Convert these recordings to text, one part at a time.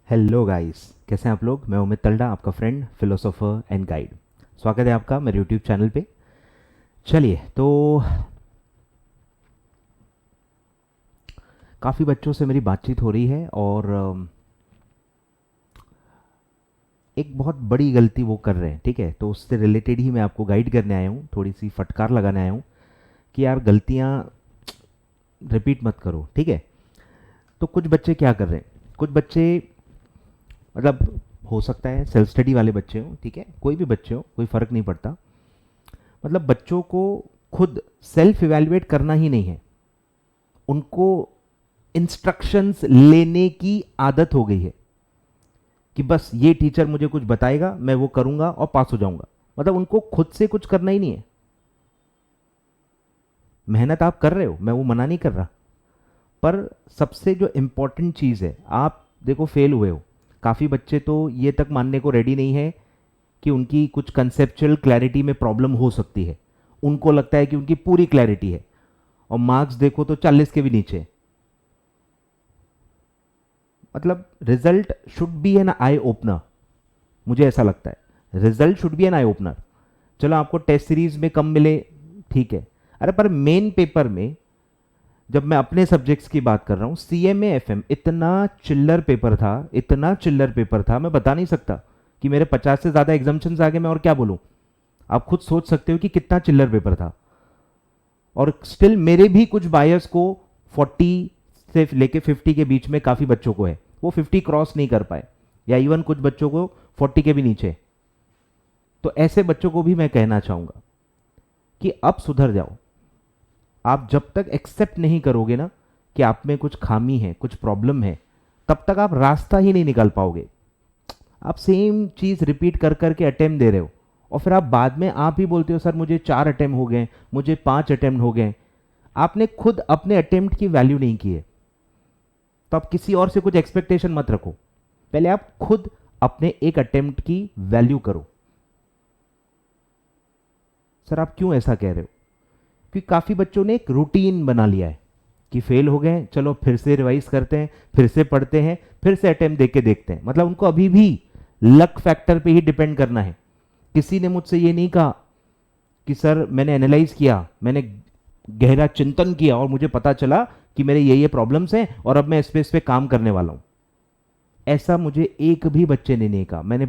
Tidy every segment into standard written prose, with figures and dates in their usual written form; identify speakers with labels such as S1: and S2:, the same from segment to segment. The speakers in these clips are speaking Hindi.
S1: हेलो गाइस, कैसे हैं आप लोग। मैं उमित तलडा, आपका फ्रेंड फिलोसोफर एंड गाइड। स्वागत है आपका मेरे यूट्यूब चैनल पे। चलिए, तो काफ़ी बच्चों से मेरी बातचीत हो रही है और एक बहुत बड़ी गलती वो कर रहे हैं, ठीक है। तो उससे रिलेटेड ही मैं आपको गाइड करने आया हूँ, थोड़ी सी फटकार लगाने आया हूँ कि यार गलतियाँ रिपीट मत करो, ठीक है। तो कुछ बच्चे क्या कर रहे हैं, कुछ बच्चे मतलब हो सकता है सेल्फ स्टडी वाले बच्चे हों, ठीक है, कोई भी बच्चे हो, कोई फ़र्क नहीं पड़ता। मतलब बच्चों को खुद सेल्फ इवैल्यूएट करना ही नहीं है, उनको इंस्ट्रक्शंस लेने की आदत हो गई है कि बस ये टीचर मुझे कुछ बताएगा, मैं वो करूंगा और पास हो जाऊंगा। मतलब उनको खुद से कुछ करना ही नहीं है। मेहनत आप कर रहे हो, मैं वो मना नहीं कर रहा, पर सबसे जो इंपॉर्टेंट चीज़ है, आप देखो फेल हुए हो। काफ़ी बच्चे तो ये तक मानने को रेडी नहीं है कि उनकी कुछ कंसेप्चुअल क्लैरिटी में प्रॉब्लम हो सकती है। उनको लगता है कि उनकी पूरी क्लैरिटी है, और मार्क्स देखो तो 40 के भी नीचे। मतलब result should be an eye opener, मुझे ऐसा लगता है result should be an eye opener. चलो आपको टेस्ट सीरीज में कम मिले, ठीक है, अरे पर मेन पेपर में, जब मैं अपने सब्जेक्ट्स की बात कर रहा हूं, सीएमए एफएम इतना चिल्लर पेपर था, इतना चिल्लर पेपर था, मैं बता नहीं सकता कि मेरे 50 से ज्यादा एग्जाम्पशंस आ गए, मैं और क्या बोलूं। आप खुद सोच सकते हो कि कितना चिल्लर पेपर था। और स्टिल मेरे भी कुछ बायर्स को 40 से लेके 50 के बीच में काफ़ी बच्चों को है, वो 50 क्रॉस नहीं कर पाए, या इवन कुछ बच्चों को 40 के भी नीचे। तो ऐसे बच्चों को भी मैं कहना चाहूँगा कि अब सुधर जाओ। आप जब तक एक्सेप्ट नहीं करोगे ना कि आप में कुछ खामी है, कुछ प्रॉब्लम है, तब तक आप रास्ता ही नहीं निकाल पाओगे। आप सेम चीज़ रिपीट कर करके अटेम्प्ट दे रहे हो, और फिर आप बाद में आप ही बोलते हो सर मुझे 4 अटेम्प्ट हो गए, मुझे 5 अटेम्प्ट हो गए। आपने खुद अपने अटेम्प्ट की वैल्यू नहीं की है, तो आप किसी और से कुछ एक्सपेक्टेशन मत रखो। पहले आप खुद अपने एक अटेम्प्ट की वैल्यू करो। सर आप क्यों ऐसा कह रहे हो? क्योंकि काफ़ी बच्चों ने एक रूटीन बना लिया है कि फेल हो गए, चलो फिर से रिवाइज करते हैं, फिर से पढ़ते हैं, फिर से अटेम्प्ट देके देखते हैं। मतलब उनको अभी भी लक फैक्टर पे ही डिपेंड करना है। किसी ने मुझसे ये नहीं कहा कि सर मैंने एनालाइज किया, मैंने गहरा चिंतन किया और मुझे पता चला कि मेरे ये प्रॉब्लम्स हैं और अब मैं इस पे काम करने वाला हूं। ऐसा मुझे एक भी बच्चे ने नहीं कहा। मैंने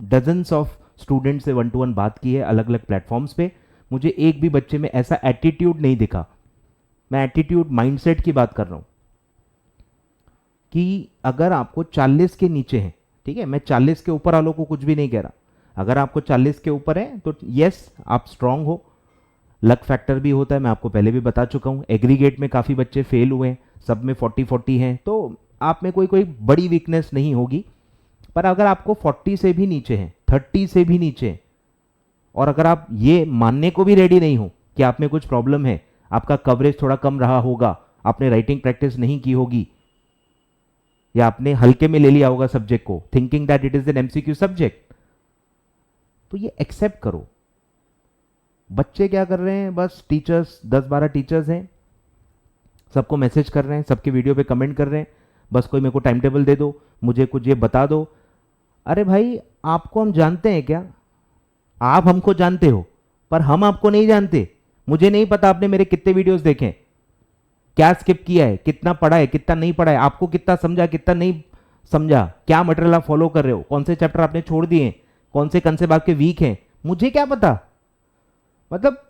S1: डजन्स ऑफ स्टूडेंट से 1 to 1 बात की है अलग अलग प्लेटफॉर्म्स पे, मुझे एक भी बच्चे में ऐसा एटीट्यूड नहीं दिखा। मैं एटीट्यूड माइंडसेट की बात कर रहा हूं कि अगर आपको 40 के नीचे है, ठीक है, मैं 40 के ऊपर वालों को कुछ भी नहीं कह रहा, अगर आपको 40 के ऊपर है तो यस आप स्ट्रांग हो। लक फैक्टर भी होता है, मैं आपको पहले भी बता चुका हूँ। एग्रीगेट में काफ़ी बच्चे फेल हुए हैं, सब में 40-40 हैं, तो आप में कोई कोई बड़ी वीकनेस नहीं होगी। पर अगर आपको 40 से भी नीचे हैं, 30 से भी नीचे हैं, और अगर आप ये मानने को भी रेडी नहीं हो कि आप में कुछ प्रॉब्लम है, आपका कवरेज थोड़ा कम रहा होगा, आपने राइटिंग प्रैक्टिस नहीं की होगी, या आपने हल्के में ले लिया होगा सब्जेक्ट को, thinking that it is an MCQ subject, तो ये एक्सेप्ट करो। बच्चे क्या कर रहे हैं, बस टीचर्स 10-12 टीचर्स हैं, सबको मैसेज कर रहे हैं, सबके वीडियो पे कमेंट कर रहे हैं, बस कोई मेरे को टाइम टेबल दे दो, मुझे कुछ ये बता दो। अरे भाई, आपको हम जानते हैं क्या? आप हमको जानते हो, पर हम आपको नहीं जानते। मुझे नहीं पता आपने मेरे कितने वीडियोस देखे, क्या स्किप किया है, कितना पढ़ा है, कितना नहीं पढ़ा है, आपको कितना समझा, कितना नहीं समझा, क्या मटेरियल आप फॉलो कर रहे हो, कौन से चैप्टर आपने छोड़ दिए, कौन से कंसेप्ट आपके वीक हैं, मुझे क्या पता। मतलब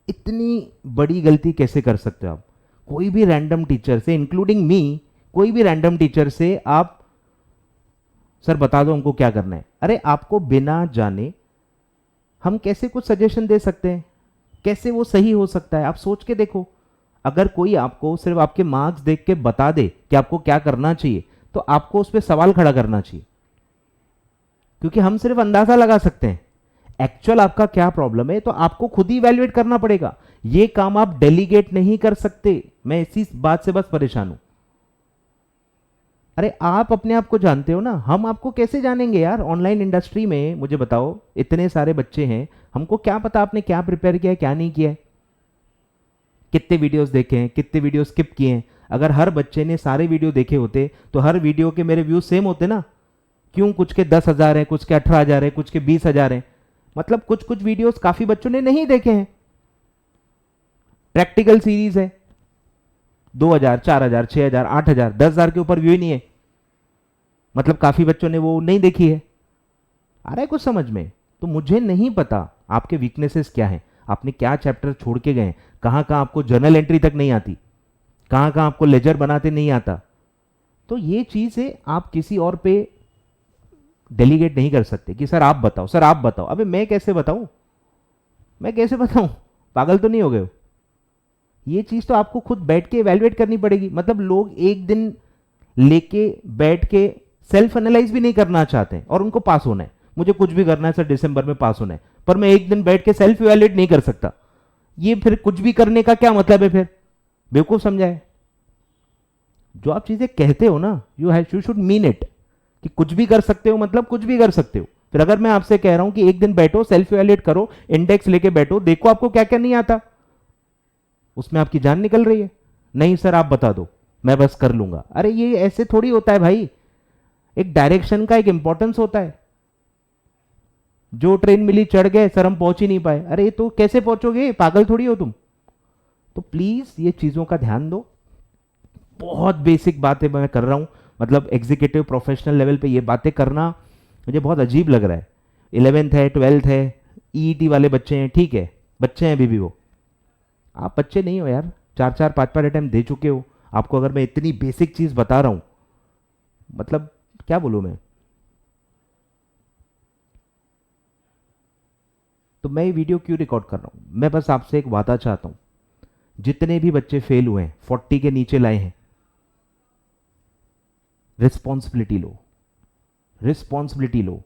S1: इतनी बड़ी गलती कैसे कर सकते हो आप? कोई भी रैंडम टीचर से, इंक्लूडिंग मी, कोई भी रैंडम टीचर से आप सर बता दो हमको क्या करना है, अरे आपको बिना जाने हम कैसे कुछ सजेशन दे सकते हैं? कैसे वो सही हो सकता है? आप सोच के देखो। अगर कोई आपको सिर्फ आपके मार्क्स देख के बता दे कि आपको क्या करना चाहिए, तो आपको उस पर सवाल खड़ा करना चाहिए, क्योंकि हम सिर्फ अंदाजा लगा सकते हैं। एक्चुअल आपका क्या प्रॉब्लम है तो आपको खुद ही इवैल्यूएट करना पड़ेगा। ये काम आप डेलीगेट नहीं कर सकते। मैं इसी बात से बस परेशान हूं। अरे आप अपने आप को जानते हो ना, हम आपको कैसे जानेंगे यार? ऑनलाइन इंडस्ट्री में मुझे बताओ, इतने सारे बच्चे हैं, हमको क्या पता आपने क्या प्रिपेयर किया है, क्या नहीं किया है, कितने वीडियोस देखे हैं, कितने वीडियो स्किप किए हैं। अगर हर बच्चे ने सारे वीडियो देखे होते तो हर वीडियो के मेरे व्यूज सेम होते ना। क्यों कुछ के 10,000 है, कुछ के 18,000 है, कुछ के 20,000 है। मतलब कुछ कुछ वीडियोस काफी बच्चों ने नहीं देखे हैं। प्रैक्टिकल सीरीज है, 2,000, 4,000, 6,000, 8,000, 10,000 के ऊपर व्यू ही नहीं है। मतलब काफी बच्चों ने वो नहीं देखी है। आ रहा है कुछ समझ में? तो मुझे नहीं पता आपके वीकनेसेस क्या हैं, आपने क्या चैप्टर छोड़ के गए, कहां कहां आपको जर्नल एंट्री तक नहीं आती, कहां कहां आपको लेजर बनाते नहीं आता। तो ये चीज है, आप किसी और पे डेलीगेट नहीं कर सकते कि सर आप बताओ, सर आप बताओ। अबे मैं कैसे बताऊं, मैं कैसे बताऊं? पागल तो नहीं हो गए हो? ये चीज तो आपको खुद बैठ के इवैल्यूएट करनी पड़ेगी। मतलब लोग एक दिन लेके बैठ के सेल्फ एनालाइज भी नहीं करना चाहते हैं और उनको पास होना है। मुझे कुछ भी करना है सर, दिसंबर में पास होना है, पर मैं एक दिन बैठ के सेल्फ इवैल्यूएट नहीं कर सकता। ये फिर कुछ भी करने का क्या मतलब है? फिर बेवकूफ समझाए। जो आप चीजें कहते हो ना, यू शुड मीन इट, कि कुछ भी कर सकते हो मतलब कुछ भी कर सकते हो। फिर अगर मैं आपसे कह रहा हूं कि एक दिन बैठो, सेल्फ इवैल्यूएट करो, इंडेक्स लेके बैठो, देखो आपको क्या क्या नहीं आता, उसमें आपकी जान निकल रही है। नहीं सर आप बता दो, मैं बस कर लूंगा। अरे ये ऐसे थोड़ी होता है भाई, एक डायरेक्शन का एक इंपॉर्टेंस होता है। जो ट्रेन मिली चढ़ गए सर, हम पहुंच ही नहीं पाए। अरे तो कैसे पहुंचोगे, पागल थोड़ी हो तुम। तो प्लीज ये चीजों का ध्यान दो। बहुत बेसिक बातें मैं कर रहा हूं, मतलब एग्जीक्यूटिव प्रोफेशनल लेवल पे ये बातें करना मुझे बहुत अजीब लग रहा है। 11th है, 12th है, ईईटी वाले बच्चे हैं, ठीक है बच्चे हैं अभी भी वो। आप बच्चे नहीं हो यार, 4-4 5-5 अटेम्प्ट दे चुके हो। आपको अगर मैं इतनी बेसिक चीज बता रहा हूं, मतलब क्या बोलूं मैं। तो मैं ये वीडियो क्यों रिकॉर्ड कर रहा हूं? मैं बस आपसे एक वादा चाहता हूं, जितने भी बच्चे फेल हुए हैं, 40 के नीचे लाए हैं, रिस्पॉन्सिबिलिटी लो, रिस्पॉन्सिबिलिटी लो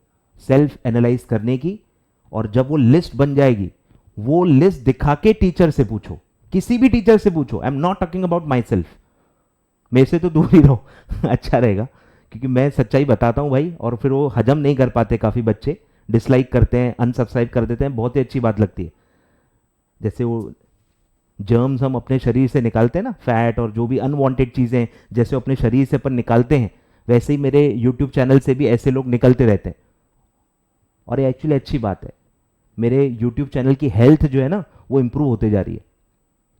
S1: सेल्फ एनालाइज करने की। और जब वो लिस्ट बन जाएगी, वो लिस्ट दिखा के टीचर से पूछो, किसी भी टीचर से पूछो। I am not talking about my self, मेरे से तो दूर ही रहो अच्छा रहेगा, क्योंकि मैं सच्चाई बताता हूं भाई, और फिर वो हजम नहीं कर पाते काफी बच्चे, डिसलाइक करते हैं, अनसब्सक्राइब कर देते हैं। बहुत ही अच्छी बात लगती है, जैसे वो जर्म्स हम अपने शरीर से निकालते हैं ना, फैट और जो भी अनवांटेड चीजें जैसे अपने शरीर से अपन निकालते हैं, वैसे ही मेरे यूट्यूब चैनल से भी ऐसे लोग निकलते रहते हैं। और ये एक्चुअली अच्छी बात है, मेरे यूट्यूब चैनल की हेल्थ जो है ना वो इंप्रूव होते जा रही है।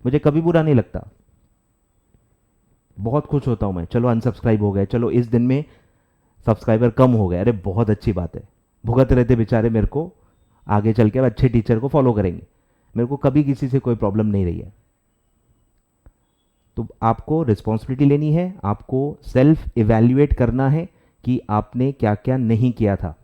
S1: मुझे कभी बुरा नहीं लगता, बहुत खुश होता हूं मैं। चलो अनसब्सक्राइब हो गए, चलो इस दिन में सब्सक्राइबर कम हो गए, अरे बहुत अच्छी बात है। भुगत रहते बेचारे मेरे को, आगे चल के अच्छे टीचर को फॉलो करेंगे। मेरे को कभी किसी से कोई प्रॉब्लम नहीं रही है। तो आपको रिस्पॉन्सिबिलिटी लेनी है, आपको सेल्फ इवैल्यूएट करना है कि आपने क्या क्या नहीं किया था।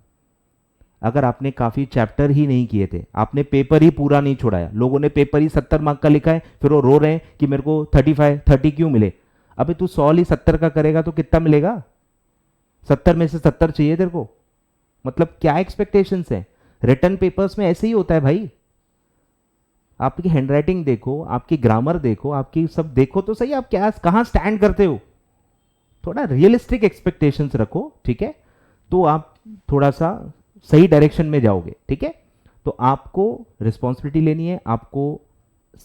S1: अगर आपने काफी चैप्टर ही नहीं किए थे, आपने पेपर ही पूरा नहीं छोड़ाया, लोगों ने पेपर ही 70 मार्क का लिखा है, फिर वो रो रहे हैं कि मेरे को 30 क्यों मिले। अबे तू 100 ही 70 का करेगा तो कितना मिलेगा? 70 में से 70 चाहिए तेरे को, मतलब क्या एक्सपेक्टेशंस है? रिटर्न पेपर्स में ऐसे ही होता है भाई। आपकी हैंडराइटिंग देखो, आपकी ग्रामर देखो, आपकी सब देखो तो सही, आप क्या कहां स्टैंड करते हो। थोड़ा रियलिस्टिक एक्सपेक्टेशंस रखो, ठीक है, तो आप थोड़ा सा सही डायरेक्शन में जाओगे, ठीक है। तो आपको रिस्पॉन्सिबिलिटी लेनी है, आपको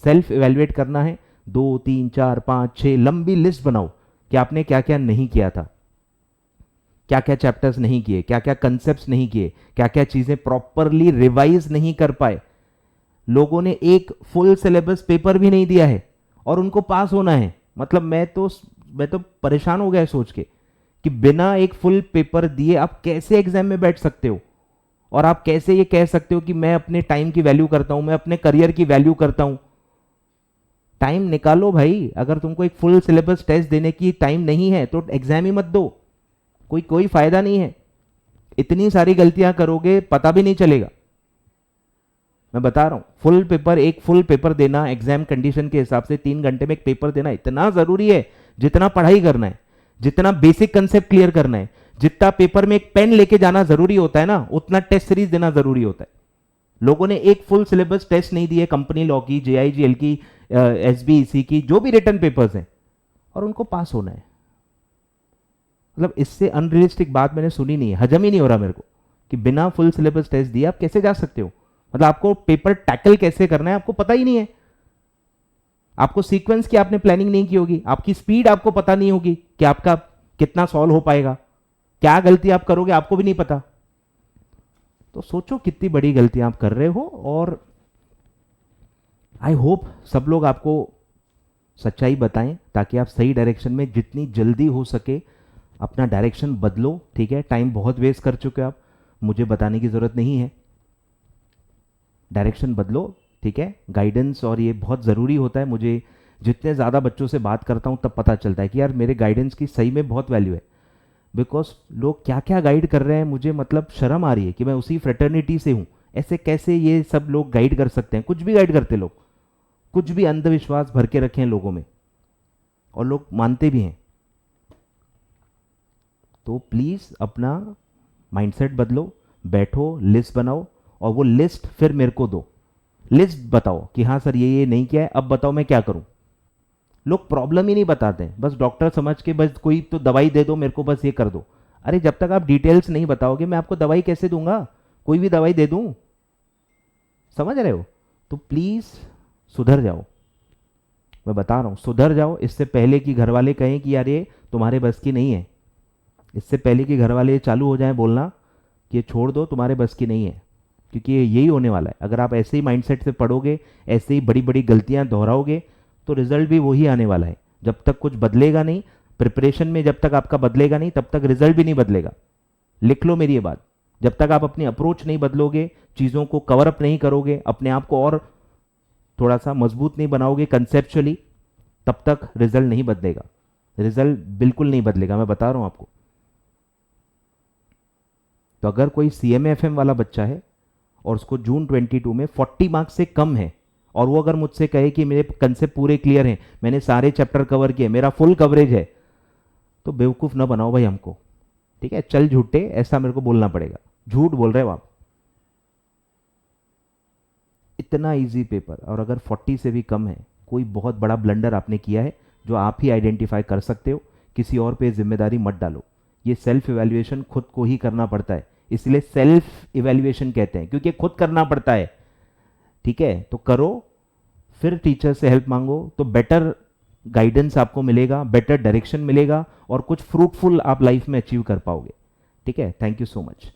S1: सेल्फ इवैल्यूएट करना है। 2 3 4 5 6 लंबी लिस्ट बनाओ कि आपने क्या क्या नहीं किया था, क्या क्या चैप्टर्स नहीं किए, क्या क्या कंसेप्ट्स नहीं किए, क्या क्या चीजें प्रॉपरली रिवाइज नहीं कर पाए। लोगों ने एक फुल सिलेबस पेपर भी नहीं दिया है और उनको पास होना है। मतलब मैं तो परेशान हो गया सोच के कि बिना एक फुल पेपर दिए आप कैसे एग्जाम में बैठ सकते हो, और आप कैसे ये कह सकते हो कि मैं अपने टाइम की वैल्यू करता हूं, मैं अपने करियर की वैल्यू करता हूं। टाइम निकालो भाई। अगर तुमको एक फुल सिलेबस टेस्ट देने की टाइम नहीं है तो एग्जाम ही मत दो, कोई फायदा नहीं है। इतनी सारी गलतियां करोगे पता भी नहीं चलेगा। मैं बता रहा हूं, फुल पेपर, एक फुल पेपर देना एग्जाम कंडीशन के हिसाब से 3 घंटे में एक पेपर देना इतना जरूरी है, जितना पढ़ाई करना है, जितना बेसिक कंसेप्ट क्लियर करना है, जितना पेपर में एक पेन लेके जाना जरूरी होता है ना, उतना टेस्ट सीरीज देना जरूरी होता है। लोगों ने एक फुल सिलेबस टेस्ट नहीं दिए, कंपनी लॉ की, जेआईजीएल की, एसबीईसी की, जो भी रिटर्न पेपर्स हैं, और उनको पास होना है। मतलब इससे अनरियलिस्टिक बात मैंने सुनी नहीं है, हजम ही नहीं हो रहा मेरे को कि बिना फुल सिलेबस टेस्ट दिए आप कैसे जा सकते हो। मतलब आपको पेपर टैकल कैसे करना है आपको पता ही नहीं है। आपको सीक्वेंस की आपने प्लानिंग नहीं की होगी, आपकी स्पीड आपको पता नहीं होगी कि आपका कितना सॉल्व हो पाएगा, क्या गलती आप करोगे आपको भी नहीं पता। तो सोचो कितनी बड़ी गलती आप कर रहे हो। और आई होप सब लोग आपको सच्चाई बताएं ताकि आप सही डायरेक्शन में जितनी जल्दी हो सके अपना डायरेक्शन बदलो। ठीक है, टाइम बहुत वेस्ट कर चुके हो आप, मुझे बताने की ज़रूरत नहीं है, डायरेक्शन बदलो। ठीक है, गाइडेंस और ये बहुत ज़रूरी होता है। मुझे जितने ज़्यादा बच्चों से बात करता हूँ तब पता चलता है कि यार मेरे गाइडेंस की सही में बहुत वैल्यू है। बिकॉज लोग क्या क्या गाइड कर रहे हैं, मुझे मतलब शर्म आ रही है कि मैं उसी फ्रेटर्निटी से हूँ, ऐसे कैसे ये सब लोग गाइड कर सकते हैं। कुछ भी गाइड करते लोग, कुछ भी अंधविश्वास भर के रखे हैं लोगों में और लोग मानते भी हैं। तो प्लीज़ अपना माइंडसेट बदलो, बैठो, लिस्ट बनाओ और वो लिस्ट फिर मेरे को दो। लिस्ट बताओ कि हाँ सर ये नहीं किया है, अब बताओ मैं क्या करूं। लोग प्रॉब्लम ही नहीं बताते हैं, बस डॉक्टर समझ के बस कोई तो दवाई दे दो मेरे को, बस ये कर दो। अरे जब तक आप डिटेल्स नहीं बताओगे मैं आपको दवाई कैसे दूंगा, कोई भी दवाई दे दूं, समझ रहे हो। तो प्लीज़ सुधर जाओ, मैं बता रहा हूँ सुधर जाओ, इससे पहले कि घर वाले कहें कि यार ये तुम्हारे बस की नहीं है। इससे पहले कि घर वाले चालू हो जाएं बोलना कि ये छोड़ दो तुम्हारे बस की नहीं है, क्योंकि यही होने वाला है। अगर आप ऐसे ही माइंडसेट से पढ़ोगे, ऐसे ही बड़ी बड़ी गलतियां दोहराओगे तो रिजल्ट भी वही आने वाला है। जब तक कुछ बदलेगा नहीं, प्रिपरेशन में जब तक आपका बदलेगा नहीं तब तक रिजल्ट भी नहीं बदलेगा। लिख लो मेरी ये बात, जब तक आप अपनी अप्रोच नहीं बदलोगे, चीज़ों को कवर अप नहीं करोगे, अपने आप को और थोड़ा सा मजबूत नहीं बनाओगे कंसेप्चुअली, तब तक रिजल्ट नहीं बदलेगा। रिजल्ट बिल्कुल नहीं बदलेगा, मैं बता रहा हूं आपको। तो अगर कोई CMA-FM वाला बच्चा है और उसको जून 22 में 40 मार्क्स से कम है और वो अगर मुझसे कहे कि मेरे कंसेप्ट पूरे क्लियर हैं, मैंने सारे चैप्टर कवर किए, मेरा फुल कवरेज है, तो बेवकूफ़ ना बनाओ भाई हमको। ठीक है, चल झूठे ऐसा मेरे को बोलना पड़ेगा, झूठ बोल रहे हो आप। इतना इजी पेपर और अगर 40 से भी कम है, कोई बहुत बड़ा ब्लंडर आपने किया है जो आप ही आइडेंटिफाई कर सकते हो, किसी और पे जिम्मेदारी मत डालो। ये सेल्फ इवैल्यूएशन खुद को ही करना पड़ता है, इसलिए सेल्फ इवैल्यूएशन कहते हैं, क्योंकि खुद करना पड़ता है। ठीक है, तो करो, फिर टीचर से हेल्प मांगो तो बेटर गाइडेंस आपको मिलेगा, बेटर डायरेक्शन मिलेगा और कुछ फ्रूटफुल आप लाइफ में अचीव कर पाओगे। ठीक है, थैंक यू सो मच।